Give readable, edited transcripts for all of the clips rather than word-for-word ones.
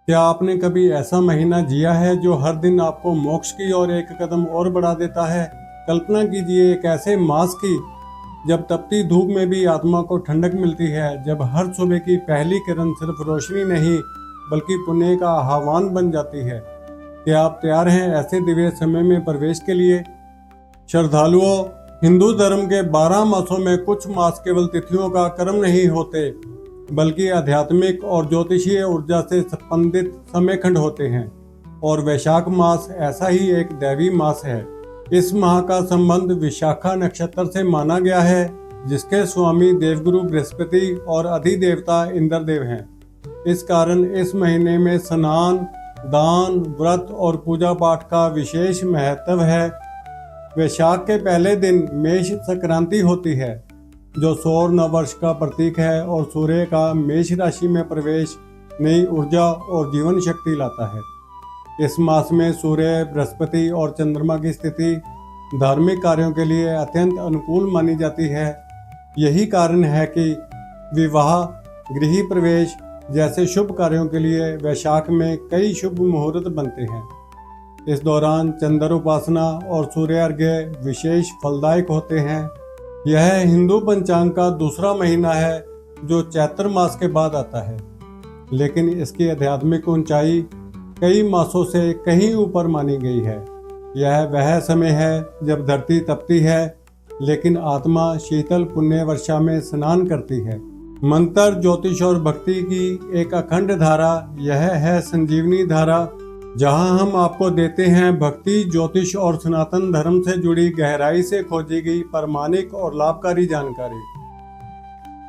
क्या आपने कभी ऐसा महीना जिया है जो हर दिन आपको मोक्ष की ओर एक कदम और बढ़ा देता है? कल्पना कीजिए एक ऐसे मास की जब तपती धूप में भी आत्मा को ठंडक मिलती है, जब हर सुबह की पहली किरण सिर्फ रोशनी नहीं बल्कि पुण्य का आह्वान बन जाती है। क्या आप तैयार हैं ऐसे दिव्य समय में प्रवेश के लिए? श्रद्धालुओं, हिंदू धर्म के 12 मासों में कुछ मास केवल तिथियों का क्रम नहीं होते बल्कि आध्यात्मिक और ज्योतिषीय ऊर्जा से संबंधित समयखंड होते हैं, और वैशाख मास ऐसा ही एक दैवी मास है। इस माह का संबंध विशाखा नक्षत्र से माना गया है, जिसके स्वामी देवगुरु बृहस्पति और अधिदेवता इंद्रदेव हैं। इस कारण इस महीने में स्नान, दान, व्रत और पूजा पाठ का विशेष महत्व है। वैशाख के पहले दिन मेष संक्रांति होती है, जो सौर नववर्ष का प्रतीक है और सूर्य का मेष राशि में प्रवेश नई ऊर्जा और जीवन शक्ति लाता है। इस मास में सूर्य, बृहस्पति और चंद्रमा की स्थिति धार्मिक कार्यों के लिए अत्यंत अनुकूल मानी जाती है। यही कारण है कि विवाह, गृह प्रवेश जैसे शुभ कार्यों के लिए वैशाख में कई शुभ मुहूर्त बनते हैं। इस दौरान चंद्र उपासना और सूर्य अर्घ्य विशेष फलदायक होते हैं। यह हिंदू पंचांग का दूसरा महीना है जो चैत्र मास के बाद आता है, लेकिन इसकी आध्यात्मिक ऊंचाई कई मासों से कहीं ऊपर मानी गई है। यह वह समय है जब धरती तपती है लेकिन आत्मा शीतल पुण्य वर्षा में स्नान करती है। मंत्र, ज्योतिष और भक्ति की एक अखंड धारा यह है संजीवनी धारा, जहां हम आपको देते हैं भक्ति, ज्योतिष और सनातन धर्म से जुड़ी गहराई से खोजी गई प्रामाणिक और लाभकारी जानकारी।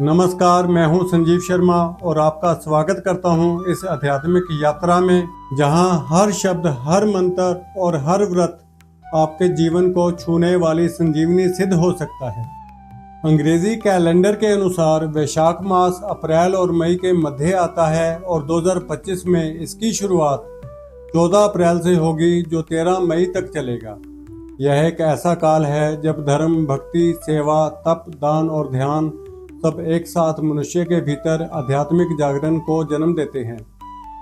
नमस्कार, मैं हूं संजीव शर्मा और आपका स्वागत करता हूं इस आध्यात्मिक यात्रा में, जहां हर शब्द, हर मंत्र और हर व्रत आपके जीवन को छूने वाली संजीवनी सिद्ध हो सकता है। अंग्रेजी कैलेंडर के अनुसार वैशाख मास अप्रैल और मई के मध्य आता है और 2025 में इसकी शुरुआत 14 अप्रैल से होगी, जो 13 मई तक चलेगा। यह एक ऐसा काल है जब धर्म, भक्ति, सेवा, तप, दान और ध्यान सब एक साथ मनुष्य के भीतर आध्यात्मिक जागरण को जन्म देते हैं।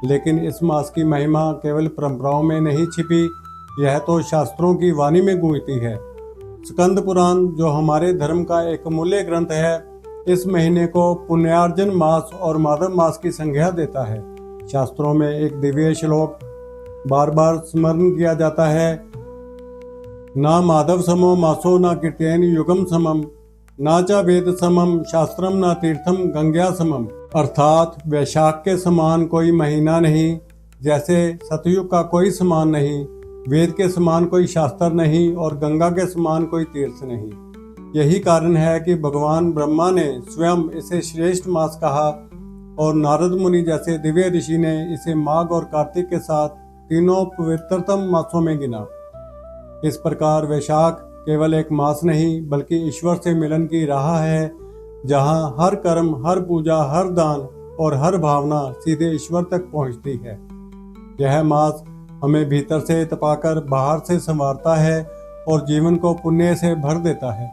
लेकिन इस मास की महिमा केवल परंपराओं में नहीं छिपी, यह तो शास्त्रों की वाणी में गूंजती है। स्कंद पुराण, जो हमारे धर्म का एक अमूल्य ग्रंथ है, इस महीने को पुण्यार्जन मास और माधव मास की संज्ञा देता है। शास्त्रों में एक दिव्य श्लोक बार बार स्मरण किया जाता है, ना माधव समो मासो ना कीर्तन युगम समम, ना चा वेद समम शास्त्रम ना तीर्थम गंग्या समम। अर्थात वैशाख के समान कोई महीना नहीं, जैसे सतयुग का कोई समान नहीं, वेद के समान कोई शास्त्र नहीं और गंगा के समान कोई तीर्थ नहीं। यही कारण है कि भगवान ब्रह्मा ने स्वयं इसे श्रेष्ठ मास कहा और नारद मुनि जैसे दिव्य ऋषि ने इसे माघ और कार्तिक के साथ तीनों पवित्रतम मासों में गिना। इस प्रकार वैशाख केवल एक मास नहीं बल्कि ईश्वर से मिलन की राह है, जहां हर कर्म, हर पूजा, हर दान और हर भावना सीधे ईश्वर तक पहुंचती है। यह मास हमें भीतर से तपाकर बाहर से संवारता है और जीवन को पुण्य से भर देता है।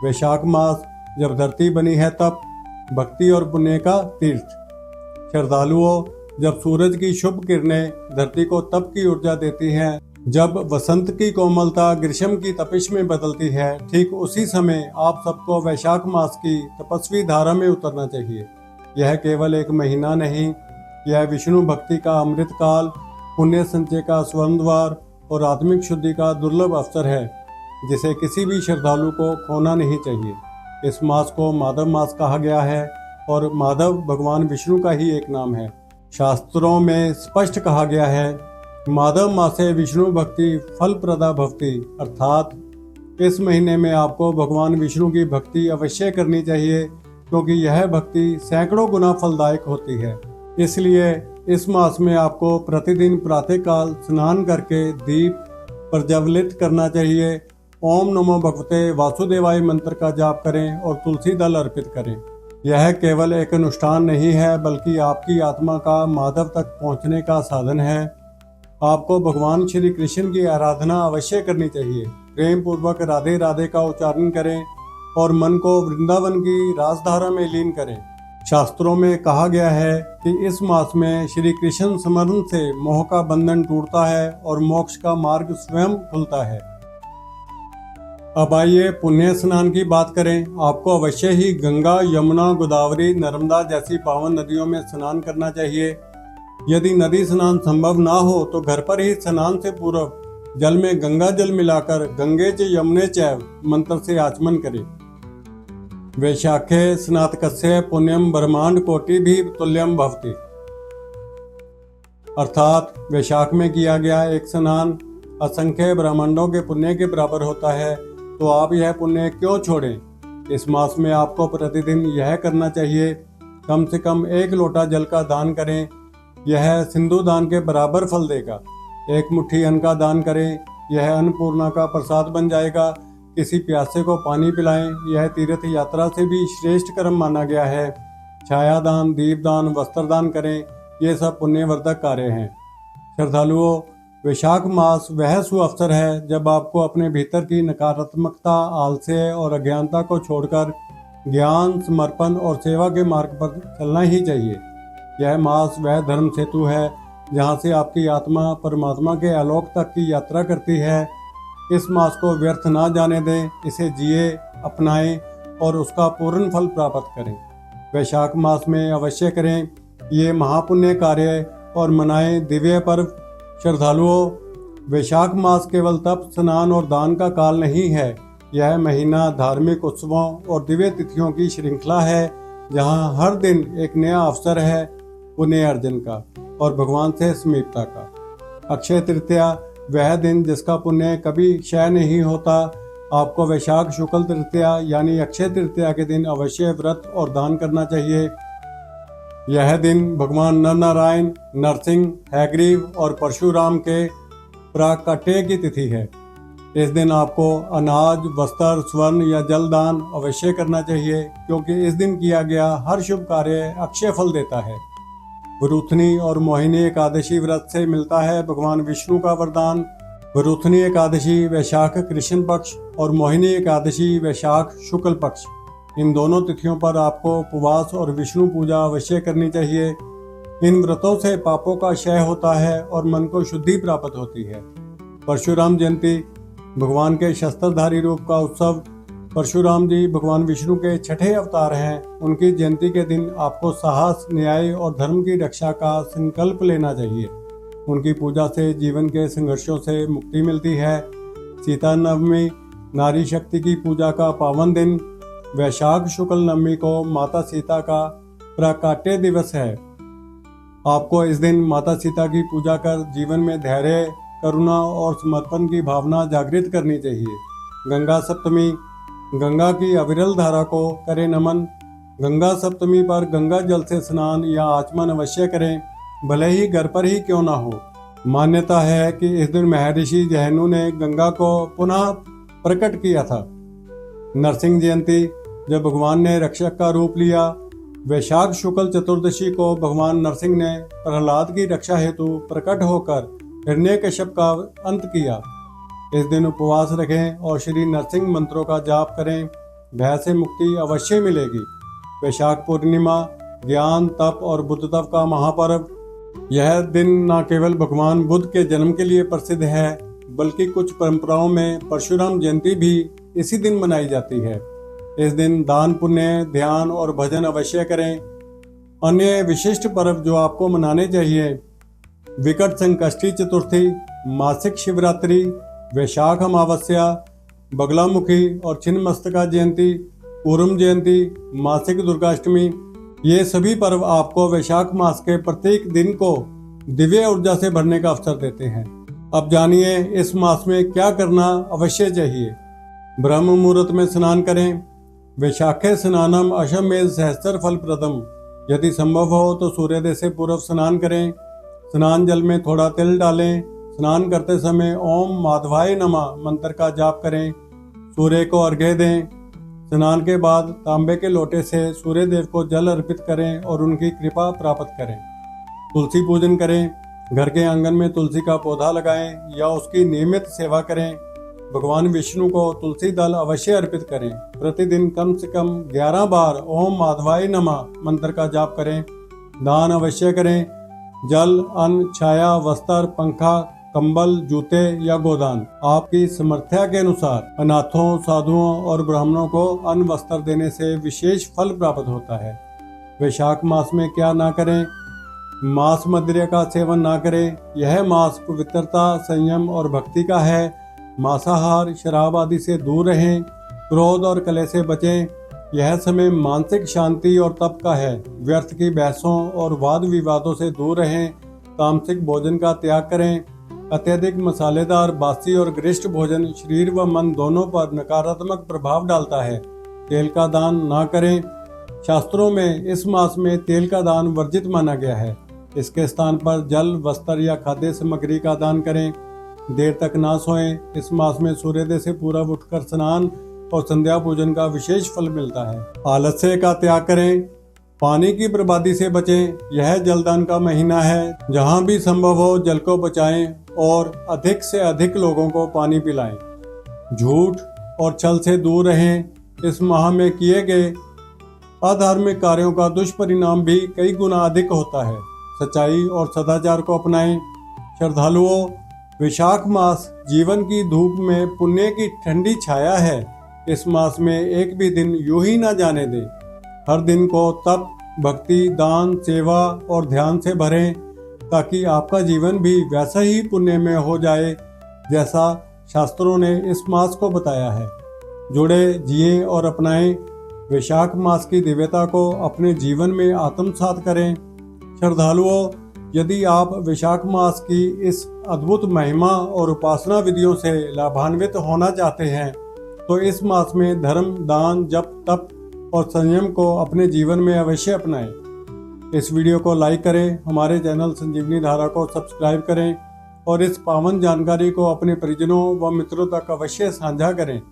वैशाख मास जब धरती बनी है तब भक्ति और पुण्य का तीर्थ। श्रद्धालुओं, जब सूरज की शुभ किरणें धरती को तप की ऊर्जा देती हैं, जब वसंत की कोमलता ग्रीष्म की तपिश में बदलती है, ठीक उसी समय आप सबको वैशाख मास की तपस्वी धारा में उतरना चाहिए। यह केवल एक महीना नहीं, यह विष्णु भक्ति का अमृत काल, पुण्य संचय का स्वर्ण द्वार और आत्मिक शुद्धि का दुर्लभ अवसर है, जिसे किसी भी श्रद्धालु को खोना नहीं चाहिए। इस मास को माधव मास कहा गया है और माधव भगवान विष्णु का ही एक नाम है। शास्त्रों में स्पष्ट कहा गया है, माधव मासे विष्णु भक्ति फल प्रदा भक्ति, अर्थात इस महीने में आपको भगवान विष्णु की भक्ति अवश्य करनी चाहिए, क्योंकि यह भक्ति सैकड़ों गुना फलदायक होती है। इसलिए इस मास में आपको प्रतिदिन प्रातःकाल स्नान करके दीप प्रज्वलित करना चाहिए, ओम नमो भगवते वासुदेवाय मंत्र का जाप करें और तुलसी दल अर्पित करें। यह केवल एक अनुष्ठान नहीं है बल्कि आपकी आत्मा का माधव तक पहुंचने का साधन है। आपको भगवान श्री कृष्ण की आराधना अवश्य करनी चाहिए। प्रेम पूर्वक राधे राधे का उच्चारण करें और मन को वृंदावन की रासधारा में लीन करें। शास्त्रों में कहा गया है कि इस मास में श्री कृष्ण स्मरण से मोह का बंधन टूटता है और मोक्ष का मार्ग स्वयं खुलता है। अब आइए पुण्य स्नान की बात करें। आपको अवश्य ही गंगा, यमुना, गोदावरी, नर्मदा जैसी पावन नदियों में स्नान करना चाहिए। यदि नदी स्नान संभव ना हो तो घर पर ही स्नान से पूर्व जल में गंगा जल मिलाकर गंगे च यमुने चैव मंत्र से आचमन करें। वैशाखे स्नातकस्य पुण्यम ब्रह्मांड कोटि भी तुल्यम भवति, अर्थात वैशाख में किया गया एक स्नान असंख्य ब्रह्मांडों के पुण्य के बराबर होता है, तो आप यह पुण्य क्यों छोड़ें। इस मास में आपको प्रतिदिन यह करना चाहिए, कम से कम 1 लोटा जल का दान करें। यह सिंधु दान के बराबर फल देगा। 1 मुट्ठी अन्न का दान करें, यह अन्नपूर्णा का प्रसाद बन जाएगा। किसी प्यासे को पानी पिलाएं, यह तीर्थ यात्रा से भी श्रेष्ठ कर्म माना गया है। छाया दान, दीप दान, वस्त्र दान करें, ये सब पुण्यवर्धक कार्य हैं। श्रद्धालुओं, वैशाख मास वह सुअवसर है जब आपको अपने भीतर की नकारात्मकता, आलस्य और अज्ञानता को छोड़कर ज्ञान, समर्पण और सेवा के मार्ग पर चलना ही चाहिए। यह मास वह धर्म सेतु है जहाँ से आपकी आत्मा परमात्मा के आलोक तक की यात्रा करती है। इस मास को व्यर्थ ना जाने दें, इसे जिए, अपनाएं और उसका पूर्ण फल प्राप्त करें। वैशाख मास में अवश्य करें ये महापुण्य कार्य और मनाएं दिव्य पर्व। श्रद्धालुओं, वैशाख मास केवल तप, स्नान और दान का काल नहीं है। यह महीना धार्मिक उत्सवों और दिव्य तिथियों की श्रृंखला है, जहां हर दिन एक नया अवसर है पुण्य अर्जन का और भगवान से समीपता का। अक्षय तृतीया वह दिन जिसका पुण्य कभी क्षय नहीं होता। आपको वैशाख शुक्ल तृतीया यानी अक्षय तृतीया के दिन अवश्य व्रत और दान करना चाहिए। यह दिन भगवान नर नारायण, नरसिंह, हयग्रीव और परशुराम के प्राकट्य की तिथि है। इस दिन आपको अनाज, वस्त्र, स्वर्ण या जल दान अवश्य करना चाहिए, क्योंकि इस दिन किया गया हर शुभ कार्य अक्षय फल देता है। वरुथनी और मोहिनी एकादशी व्रत से मिलता है भगवान विष्णु का वरदान। वरुथनी एकादशी वैशाख कृष्ण पक्ष और मोहिनी एकादशी वैशाख शुक्ल पक्ष, इन दोनों तिथियों पर आपको उपवास और विष्णु पूजा अवश्य करनी चाहिए। इन व्रतों से पापों का क्षय होता है और मन को शुद्धि प्राप्त होती है। परशुराम जयंती भगवान के शस्त्रधारी रूप का उत्सव। परशुराम जी भगवान विष्णु के 6ठे अवतार हैं। उनकी जयंती के दिन आपको साहस, न्याय और धर्म की रक्षा का संकल्प लेना चाहिए। उनकी पूजा से जीवन के संघर्षों से मुक्ति मिलती है। सीता नवमी नारी शक्ति की पूजा का पावन दिन। वैशाख शुक्ल नवमी को माता सीता का प्राकट्य दिवस है। आपको इस दिन माता सीता की पूजा कर जीवन में धैर्य, करुणा और समर्पण की भावना जागृत करनी चाहिए। गंगा सप्तमी गंगा की अविरल धारा को करें नमन। गंगा सप्तमी पर गंगा जल से स्नान या आचमन अवश्य करें, भले ही घर पर ही क्यों ना हो। मान्यता है कि इस दिन महर्षि जहनु ने गंगा को पुनः प्रकट किया था। नरसिंह जयंती जब भगवान ने रक्षक का रूप लिया। वैशाख शुक्ल चतुर्दशी को भगवान नरसिंह ने प्रहलाद की रक्षा हेतु प्रकट होकर हिरण्यकश्यप का अंत किया। इस दिन उपवास रखें और श्री नरसिंह मंत्रों का जाप करें, भय से मुक्ति अवश्य मिलेगी। वैशाख पूर्णिमा ज्ञान, तप और बुद्ध तप का महापर्व। यह दिन न केवल भगवान बुद्ध के जन्म के लिए प्रसिद्ध है, बल्कि कुछ परंपराओं में परशुराम जयंती भी इसी दिन मनाई जाती है। इस दिन दान, पुण्य, ध्यान और भजन अवश्य करें। अन्य विशिष्ट पर्व जो आपको मनाने चाहिए: विकट संकष्टी चतुर्थी, मासिक शिवरात्रि, वैशाख अमावस्या, बगलामुखी और छिन्नमस्तिका जयंती, पूर्म जयंती, मासिक दुर्गाष्टमी। ये सभी पर्व आपको वैशाख मास के प्रत्येक दिन को दिव्य ऊर्जा से भरने का अवसर देते हैं। अब जानिए इस मास में क्या करना अवश्य चाहिए। ब्रह्म मुहूर्त में स्नान करें। वैशाखे स्नानम अश्वमेध सहस्त्र फल प्रदम। यदि संभव हो तो सूर्योदय से पूर्व स्नान करें। स्नान जल में थोड़ा तिल डालें। स्नान करते समय ओम माधवाय नमः मंत्र का जाप करें। सूर्य को अर्घ्य दें। स्नान के बाद तांबे के लोटे से सूर्य देव को जल अर्पित करें और उनकी कृपा प्राप्त करें। तुलसी पूजन करें। घर के आंगन में तुलसी का पौधा लगाएं या उसकी नियमित सेवा करें। भगवान विष्णु को तुलसी दल अवश्य अर्पित करें। प्रतिदिन कम से कम 11 बार ओम माधवाय नमः मंत्र का जाप करें। दान अवश्य करें। जल, अन्न, छाया, वस्त्र, पंखा, कंबल, जूते या गोदान आपकी समर्थ्या के अनुसार अनाथों, साधुओं और ब्राह्मणों को अन्न वस्त्र देने से विशेष फल प्राप्त होता है। वैशाख मास में क्या ना करें? मांस मदिरा का सेवन ना करें। यह मास पवित्रता, संयम और भक्ति का है। मांसाहार, शराब आदि से दूर रहें। क्रोध और कलह से बचें। यह समय मानसिक शांति और तप का है। व्यर्थ की बहसों और वाद विवादों से दूर रहें। तामसिक भोजन का त्याग करें। अत्यधिक मसालेदार, बासी और गरिष्ठ भोजन शरीर व मन दोनों पर नकारात्मक प्रभाव डालता है। तेल का दान ना करें। शास्त्रों में इस मास में तेल का दान वर्जित माना गया है। इसके स्थान पर जल, वस्त्र या खाद्य सामग्री का दान करें। देर तक ना सोएं। इस मास में सूर्योदय से पूर्व उठकर स्नान और संध्या पूजन का विशेष फल मिलता है। आलस्य का त्याग करें। पानी की बर्बादी से बचें। यह जलदान का महीना है। जहां भी संभव हो जल को बचाएं और अधिक से अधिक लोगों को पानी पिलाएं। झूठ और छल से दूर रहें। इस माह में किए गए अधार्मिक कार्यों का दुष्परिणाम भी कई गुना अधिक होता है। सच्चाई और सदाचार को अपनाएं। श्रद्धालुओं, वैशाख मास जीवन की धूप में पुण्य की ठंडी छाया है। इस मास में एक भी दिन यूं ही ना जाने दें। हर दिन को तप, भक्ति, दान, सेवा और ध्यान से भरें ताकि आपका जीवन भी वैसा ही पुण्य में हो जाए जैसा शास्त्रों ने इस मास को बताया है। जुड़े, जिए और अपनाएं। वैशाख मास की दिव्यता को अपने जीवन में आत्मसात करें। श्रद्धालुओं, यदि आप वैशाख मास की इस अद्भुत महिमा और उपासना विधियों से लाभान्वित होना चाहते हैं तो इस मास में धर्म, दान, जप, तप और संयम को अपने जीवन में अवश्य अपनाएं। इस वीडियो को लाइक करें, हमारे चैनल संजीवनी धारा को सब्सक्राइब करें और इस पावन जानकारी को अपने परिजनों व मित्रों तक अवश्य साझा करें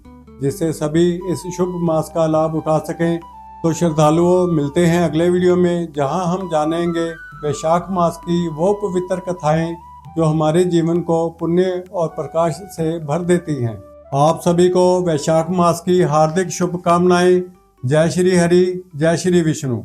जिससे सभी इस शुभ मास का लाभ उठा सकें। तो श्रद्धालुओं, मिलते हैं अगले वीडियो में जहां हम जानेंगे वैशाख मास की वो पवित्र कथाएं जो हमारे जीवन को पुण्य और प्रकाश से भर देती हैं। आप सभी को वैशाख मास की हार्दिक शुभकामनाएं। जय श्री हरि, जय श्री विष्णु।